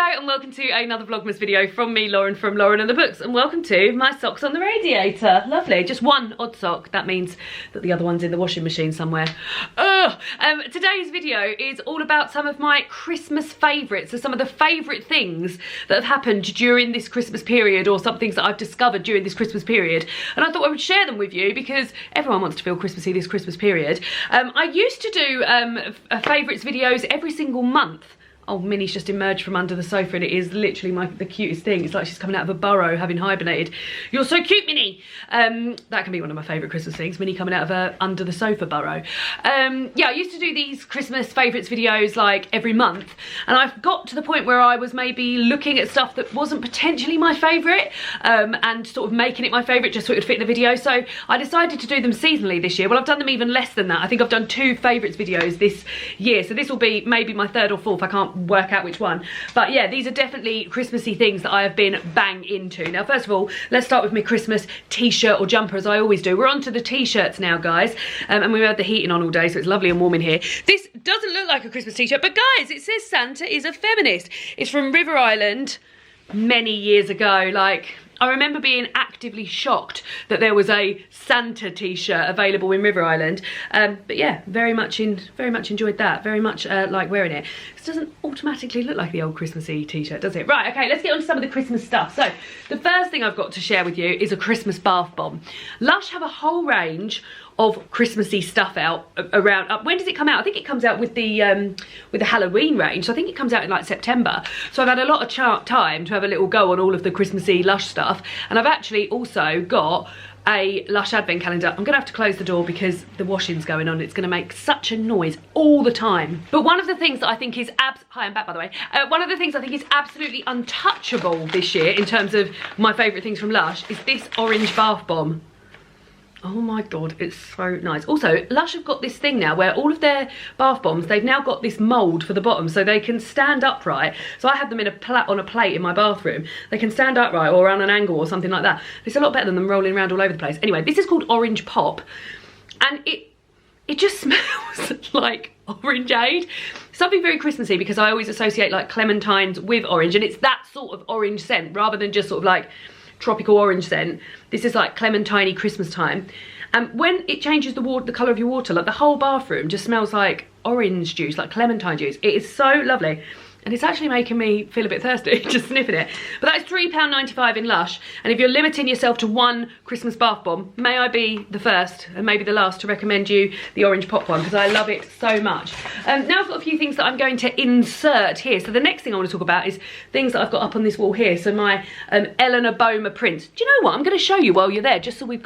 Hello and welcome to another Vlogmas video from me, Lauren, from Lauren and the Books, and welcome to my socks on the radiator. Lovely, just one odd sock. That means that the other one's in the washing machine somewhere. Today's video is all about some of my Christmas favourites, so some of the favourite things that have happened during this Christmas period, or some things that I've discovered during this Christmas period, and I thought I would share them with you because everyone wants to feel Christmassy this Christmas period. I used to do favourites videos every single month. Oh, Minnie's just emerged from under the sofa and it is literally the cutest thing. It's like she's coming out of a burrow having hibernated. You're so cute, Minnie. That can be one of my favourite Christmas things, Minnie coming out of under the sofa burrow. Yeah, I used to do these Christmas favourites videos like every month, and I've got to the point where I was maybe looking at stuff that wasn't potentially my favourite and sort of making it my favourite just so it would fit in the video. So I decided to do them seasonally this year. Well, I've done them even less than that. I think I've done 2 favourites videos this year, so this will be maybe my 3rd or 4th. I can't work out which one, but yeah, these are definitely Christmassy things that I have been bang into. Now, first of all, let's start with my Christmas t-shirt or jumper, as I always do. We're on to the t-shirts now, guys, and we've had the heating on all day, so it's lovely and warm in here. This doesn't look like a Christmas t-shirt, but guys, it says Santa is a feminist. It's from River Island many years ago. Like, I remember being actively shocked that there was a Santa t-shirt available in River Island, but yeah, very much enjoyed that. Very much like wearing it. This doesn't automatically look like the old Christmassy t-shirt, does it? Right, okay, let's get on to some of the Christmas stuff. So the first thing I've got to share with you is a Christmas bath bomb. Lush have a whole range of Christmassy stuff out around. When does it come out? I think it comes out with the Halloween range. So I think it comes out in like September. So I've had a lot of time to have a little go on all of the Christmassy Lush stuff, and I've actually also got a Lush advent calendar. I'm gonna have to close the door because the washing's going on. It's gonna make such a noise all the time. But one of the things that I think is hi, I'm back, by the way. One of the things I think is absolutely untouchable this year in terms of my favourite things from Lush is this orange bath bomb. Oh my god, it's so nice. Also, Lush have got this thing now where all of their bath bombs, they've now got this mould for the bottom so they can stand upright. So I have them on a plate in my bathroom. They can stand upright or on an angle or something like that. It's a lot better than them rolling around all over the place. Anyway, this is called Orange Pop, and it just smells like orangeade. Something very Christmassy, because I always associate like clementines with orange, and it's that sort of orange scent rather than just sort of like tropical orange scent. This is like clementine-y Christmas time, and when it changes the colour of your water, like the whole bathroom just smells like orange juice, like clementine juice. It is so lovely, and it's actually making me feel a bit thirsty just sniffing it. But that is £3.95 in Lush, and if you're limiting yourself to one Christmas bath bomb, may I be the first and maybe the last to recommend you the Orange Pop one, because I love it so much. Now I've got a few things that I'm going to insert here. So the next thing I want to talk about is things that I've got up on this wall here. So my Eleanor Bowmer Prints. Do you know what? I'm going to show you while you're there, just so you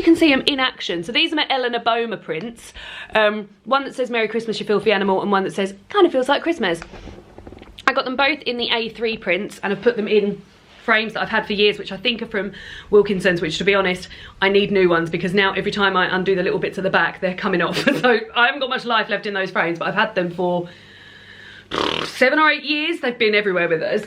can see them in action. So these are my Eleanor Bowmer Prints. One that says Merry Christmas, you filthy animal, and one that says kind of feels like Christmas. I got them both in the A3 prints, and I've put them in frames that I've had for years, which I think are from Wilkinson's, which, to be honest, I need new ones because now every time I undo the little bits at the back, they're coming off. So I haven't got much life left in those frames, but I've had them for 7 or 8 years. They've been everywhere with us.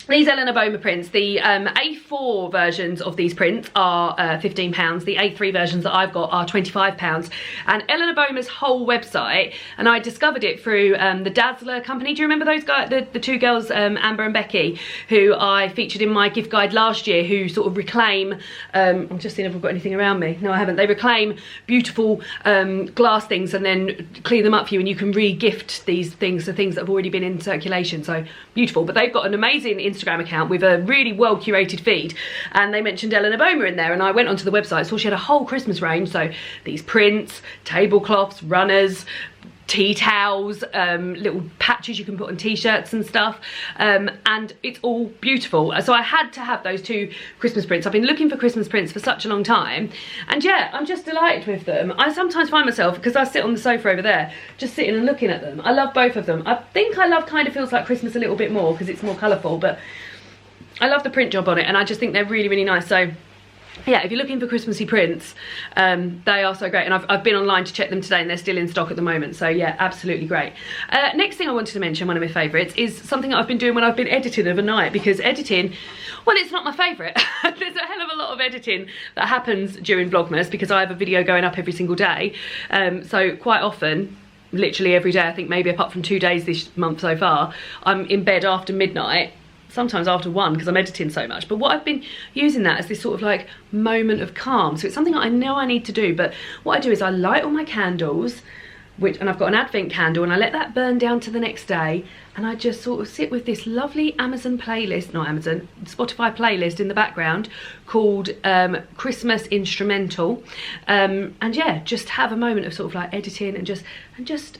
These Eleanor Bowmer prints, the A4 versions of these prints are £15. The A3 versions that I've got are £25. And Eleanor Bowmer's whole website, and I discovered it through the Dazzler company. Do you remember those guys, the 2 girls, Amber and Becky, who I featured in my gift guide last year, who sort of reclaim, I'm just seeing if I've got anything around me. No, I haven't. They reclaim beautiful glass things and then clean them up for you, and you can re-gift these things to things that have already been in circulation. So beautiful. But they've got an amazing Instagram account with a really well curated feed, and they mentioned Eleanor Bowmer in there, and I went onto the website, saw she had a whole Christmas range. So these prints, tablecloths, runners, tea towels, little patches you can put on t-shirts and stuff, and it's all beautiful. So I had to have those 2 Christmas prints. I've been looking for Christmas prints for such a long time, and yeah, I'm just delighted with them. I sometimes find myself, because I sit on the sofa over there, just sitting and looking at them. I love both of them. I think I love Kind of Feels Like Christmas a little bit more because it's more colourful, but I love the print job on it, and I just think they're really, really nice. So yeah, if you're looking for Christmassy prints, they are so great, and I've been online to check them today, and they're still in stock at the moment. So yeah, absolutely great. Next thing I wanted to mention, one of my favourites, is something that I've been doing when I've been editing overnight, because editing, well, it's not my favourite. There's a hell of a lot of editing that happens during Vlogmas because I have a video going up every single day. So quite often literally every day. I think maybe apart from 2 days this month so far, I'm in bed after midnight, sometimes after 1 because I'm editing so much. But what I've been using that as this sort of like moment of calm. So it's something that I know I need to do, but what I do is I light all my candles, and I've got an Advent candle, and I let that burn down to the next day, and I just sort of sit with this lovely Spotify playlist in the background called Christmas Instrumental, and yeah, just have a moment of sort of like editing and just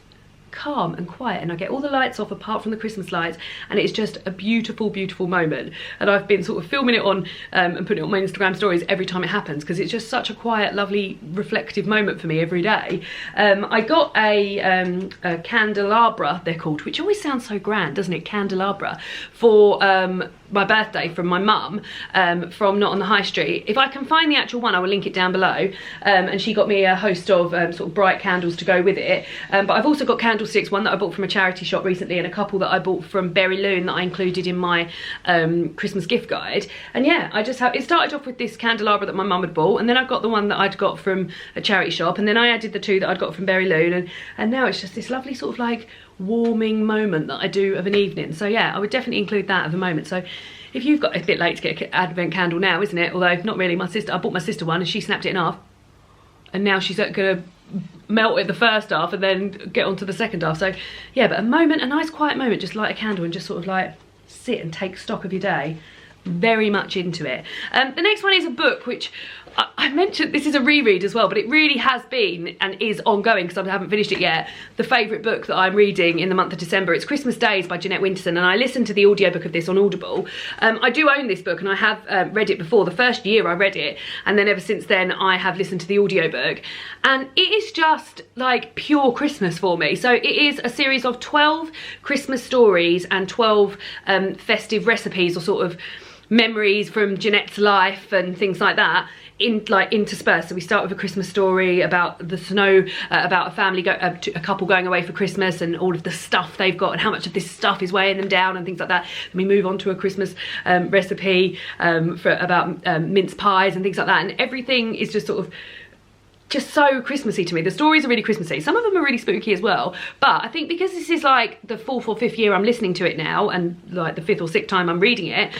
calm and quiet, and I get all the lights off apart from the Christmas lights, and it's just a beautiful, beautiful moment. And I've been sort of filming it on and putting it on my Instagram stories every time it happens, because it's just such a quiet, lovely, reflective moment for me every day. I got a Candlelabra, they're called, which always sounds so grand, doesn't it? Candlelabra, for my birthday from my mum, from Not on the High Street. If I can find the actual one, I will link it down below. And she got me a host of sort of bright candles to go with it. But I've also got candlesticks, one that I bought from a charity shop recently, and a couple that I bought from Berry Loon that I included in my Christmas gift guide. And yeah, it started off with this candelabra that my mum had bought, and then I got the one that I'd got from a charity shop, and then I added the 2 that I'd got from Berry Loon, and now it's just this lovely sort of like warming moment that I do of an evening. So yeah, I would definitely include that at the moment. So if you've got, a bit late to get an Advent candle now, isn't it? Although not really. I bought my sister one and she snapped it in half, and now she's gonna melt it the first half and then get onto the second half. So yeah, but a nice quiet moment, just light a candle and just sort of like sit and take stock of your day. Very much into it. The next one is a book which I mentioned, this is a reread as well, but it really has been and is ongoing because I haven't finished it yet. The favourite book that I'm reading in the month of December. It's Christmas Days by Jeanette Winterson, and I listened to the audiobook of this on Audible. I do own this book and I have read it before. The first year I read it, and then ever since then I have listened to the audiobook, and it is just like pure Christmas for me. So it is a series of 12 Christmas stories and 12 festive recipes, or sort of memories from Jeanette's life and things like that, interspersed. So we start with a Christmas story about the snow, about a family, a couple going away for Christmas, and all of the stuff they've got and how much of this stuff is weighing them down and things like that. And we move on to a Christmas recipe about mince pies and things like that, and everything is just sort of just so Christmassy to me. The stories are really Christmassy. Some of them are really spooky as well, but I think because this is like the 4th or 5th year I'm listening to it now, and like the 5th or 6th time I'm reading it,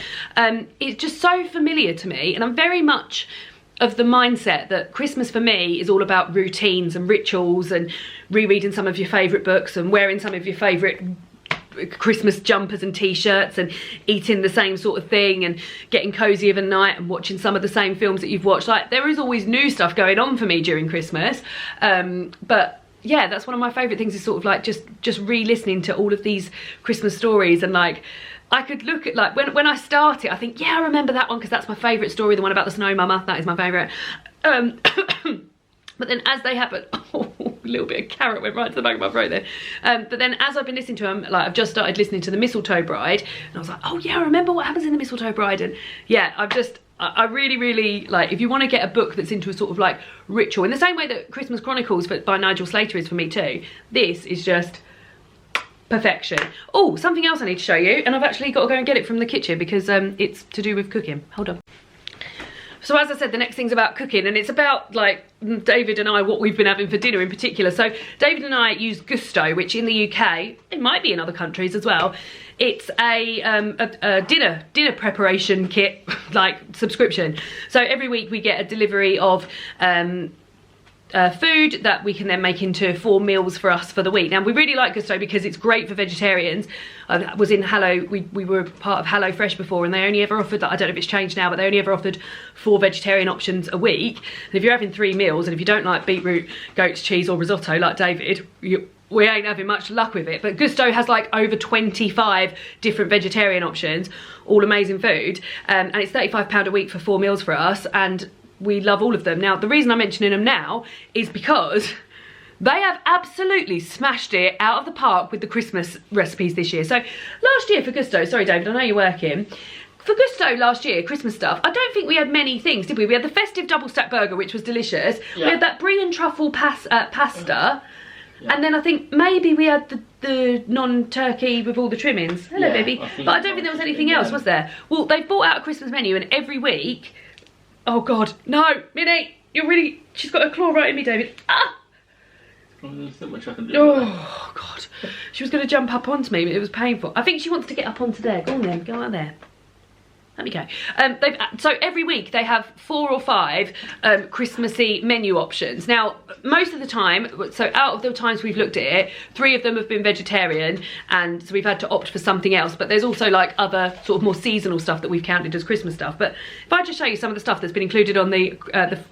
it's just so familiar to me. And I'm very much of the mindset that Christmas for me is all about routines and rituals, and rereading some of your favourite books and wearing some of your favourite Christmas jumpers and t-shirts, and eating the same sort of thing, and getting cozy of a night and watching some of the same films that you've watched. Like, there is always new stuff going on for me during Christmas, but yeah, that's one of my favourite things, is sort of like just re-listening to all of these Christmas stories. And like, I could look at, like, when I start it, I think, yeah, I remember that one because that's my favourite story, the one about the snow mama, that is my favourite. But then as they happen, oh, a little bit of carrot went right to the back of my throat there. But then as I've been listening to them, like, I've just started listening to The Mistletoe Bride, and I was like, oh yeah, I remember what happens in The Mistletoe Bride. And yeah, I really, really, like, if you want to get a book that's into a sort of like ritual, in the same way that Christmas Chronicles by Nigel Slater is for me too, this is just perfection. Oh, something else I need to show you, and I've actually got to go and get it from the kitchen because it's to do with cooking. Hold on. So as I said, the next thing's about cooking, and it's about like David and I, what we've been having for dinner in particular. So David and I use Gousto, which in the UK, it might be in other countries as well. It's a dinner preparation kit, like, subscription. So every week we get a delivery of food that we can then make into 4 meals for us for the week. Now, we really like Gousto because it's great for vegetarians. I was in Hello, we were part of Hello Fresh before, and they only ever offered, I don't know if it's changed now, but they only ever offered 4 vegetarian options a week. And if you're having 3 meals, and if you don't like beetroot, goat's cheese or risotto like David, we ain't having much luck with it. But Gousto has like over 25 different vegetarian options, all amazing food, and it's £35 a week for 4 meals for us, and we love all of them. Now, the reason I'm mentioning them now is because they have absolutely smashed it out of the park with the Christmas recipes this year. So last year for Gousto, sorry David, I know you're working. For Gousto last year, Christmas stuff, I don't think we had many things, did we? We had the festive double stack burger, which was delicious. Yeah. We had that brie and truffle pasta. Yeah. And then I think maybe we had the non-turkey with all the trimmings. Hello, baby. But I don't think there was anything else, was there? Well, they've brought out a Christmas menu, and every week... Oh God, no, Minnie, she's got a claw right in me, David. Ah! There's not much I can do. Oh, God. She was going to jump up onto me, but it was painful. I think she wants to get up onto there. Go on then, go out there. Let me go. So every week they have 4 or 5 Christmassy menu options. Now, most of the time, so out of the times we've looked at it, 3 of them have been vegetarian, and so we've had to opt for something else. But there's also like other sort of more seasonal stuff that we've counted as Christmas stuff. But if I just show you some of the stuff that's been included on the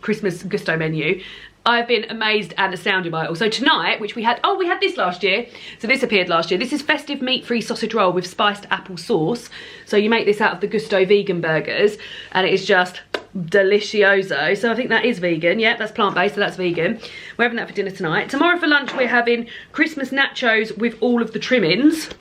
Christmas Gousto menu, I've been amazed and astounded by it all. So tonight, which we had this last year. So this appeared last year. This is festive meat-free sausage roll with spiced apple sauce. So you make this out of the Gousto vegan burgers, and it is just delicioso. So I think that is vegan. Yeah, that's plant-based, so that's vegan. We're having that for dinner tonight. Tomorrow for lunch, we're having Christmas nachos with all of the trimmings,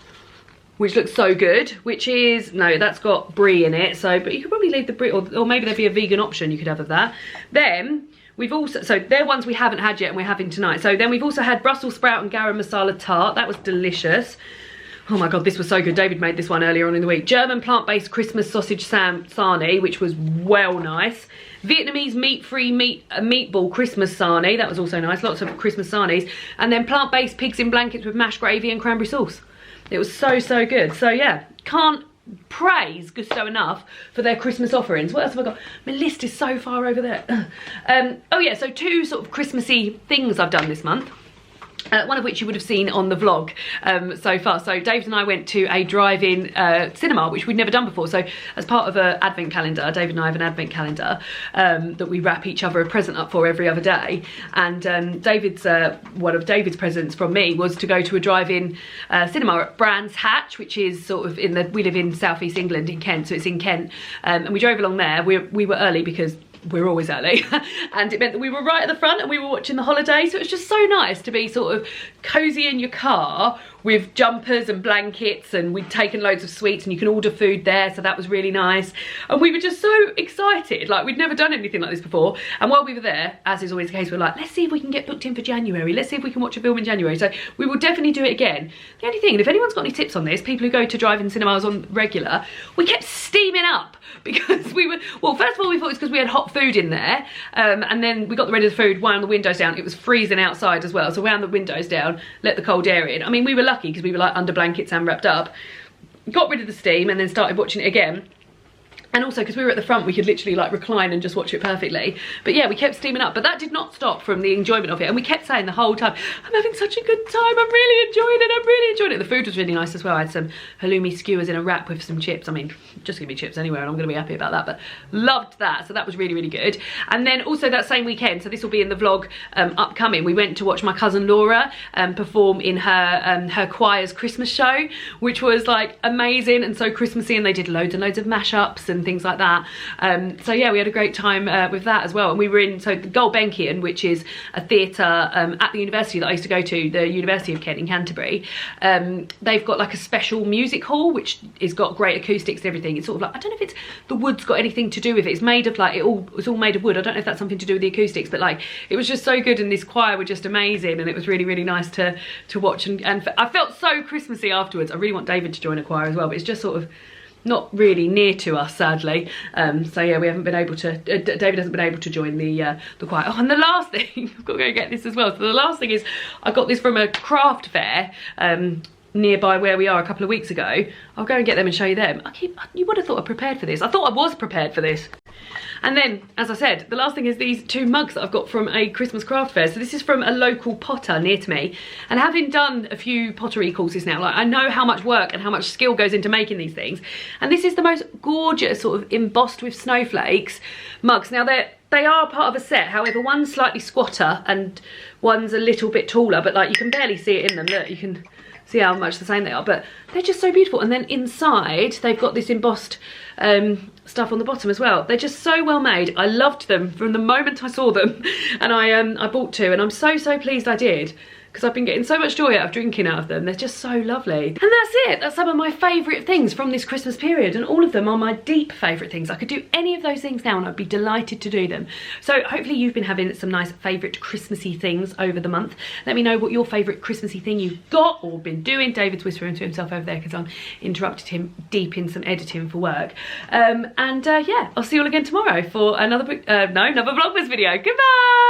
which looks so good, which is, no, that's got brie in it. So, but you could probably leave the brie, or maybe there'd be a vegan option you could have of that. Then, we've also, so they're ones we haven't had yet and we're having tonight. So then we've also had Brussels sprout and garam masala tart. That was delicious. Oh my God, this was so good. David made this one earlier on in the week. German plant-based Christmas sausage sarnie, which was well nice. Vietnamese meat-free meatball Christmas sarnie. That was also nice. Lots of Christmas sarnies. And then plant-based pigs in blankets with mashed gravy and cranberry sauce. It was so, so good. So yeah, can't praise Gousto enough for their Christmas offerings. What else have I got? My list is so far over there. Oh yeah, so 2 sort of Christmassy things I've done this month. One of which you would have seen on the vlog so far. So David and I went to a drive-in cinema, which we'd never done before. So as part of an advent calendar, David and I have an advent calendar that we wrap each other a present up for every other day. And one of David's presents from me was to go to a drive-in cinema at Brands Hatch, which is sort of we live in South East England in Kent, so it's in Kent. And we drove along there. We were early because we're always early, and it meant that we were right at the front and we were watching The Holiday, so it was just so nice to be sort of cozy in your car with jumpers and blankets, and we'd taken loads of sweets and you can order food there, so that was really nice. And we were just so excited, like we'd never done anything like this before. And while we were there, as is always the case, we were like, let's see if we can get booked in for January, let's see if we can watch a film in January. So we will definitely do it again. The only thing, and if anyone's got any tips on this, people who go to drive-in cinemas on regular, we kept steaming up because we were, well, first of all we thought it's because we had hot food in there, and then we got rid of the food, wound the windows down. It was freezing outside as well, so wound the windows down, let the cold air in. I mean, we were lucky because we were like under blankets and wrapped up. Got rid of the steam and then started watching it again. And also, because we were at the front, we could literally like recline and just watch it perfectly. But yeah, we kept steaming up, but that did not stop from the enjoyment of it. And we kept saying the whole time, I'm having such a good time, I'm really enjoying it, I'm really enjoying it. The food was really nice as well. I had some halloumi skewers in a wrap with some chips. I mean, just give me chips anywhere and I'm gonna be happy about that, but loved that. So that was really, really good. And then also that same weekend, so this will be in the vlog upcoming, we went to watch my cousin Laura perform in her choir's Christmas show, which was like amazing and so Christmassy, and they did loads and loads of mashups and things like that. So yeah, we had a great time with that as well. And we were in, so the Gulbenkian, which is a theatre at the university that I used to go to, the University of Kent in Canterbury. They've got like a special music hall which has got great acoustics and everything. It's sort of like, I don't know if it's the wood's got anything to do with it. It's made of like, it's all made of wood. I don't know if that's something to do with the acoustics, but like it was just so good, and this choir were just amazing, and it was really, really nice to watch, and I felt so Christmassy afterwards. I really want David to join a choir as well, but it's just sort of not really near to us, sadly. So yeah, we haven't been able to, David hasn't been able to join the choir. Oh, and the last thing, I've got to go get this as well. So the last thing is, I got this from a craft fair nearby where we are a couple of weeks ago. I'll go and get them and show you them. You would have thought I prepared for this. I thought I was prepared for this. And then, as I said, the last thing is these 2 mugs that I've got from a Christmas craft fair. So this is from a local potter near to me. And having done a few pottery courses now, like I know how much work and how much skill goes into making these things. And this is the most gorgeous sort of embossed with snowflakes mugs. Now they are part of a set, however one's slightly squatter and one's a little bit taller, but like you can barely see it in them. Look, you can see how much the same they are, but they're just so beautiful. And then inside they've got this embossed stuff on the bottom as well. They're just so well made. I loved them from the moment I saw them, and I bought 2, and I'm so pleased I did, because I've been getting so much joy out of drinking out of them. They're just so lovely. And that's it. That's some of my favourite things from this Christmas period, and all of them are my deep favourite things. I could do any of those things now and I'd be delighted to do them. So hopefully you've been having some nice favourite Christmassy things over the month. Let me know what your favourite Christmassy thing you've got or been doing. David's whispering to himself over there because I'm interrupted him deep in some editing for work. Yeah, I'll see you all again tomorrow for another Vlogmas video. Goodbye!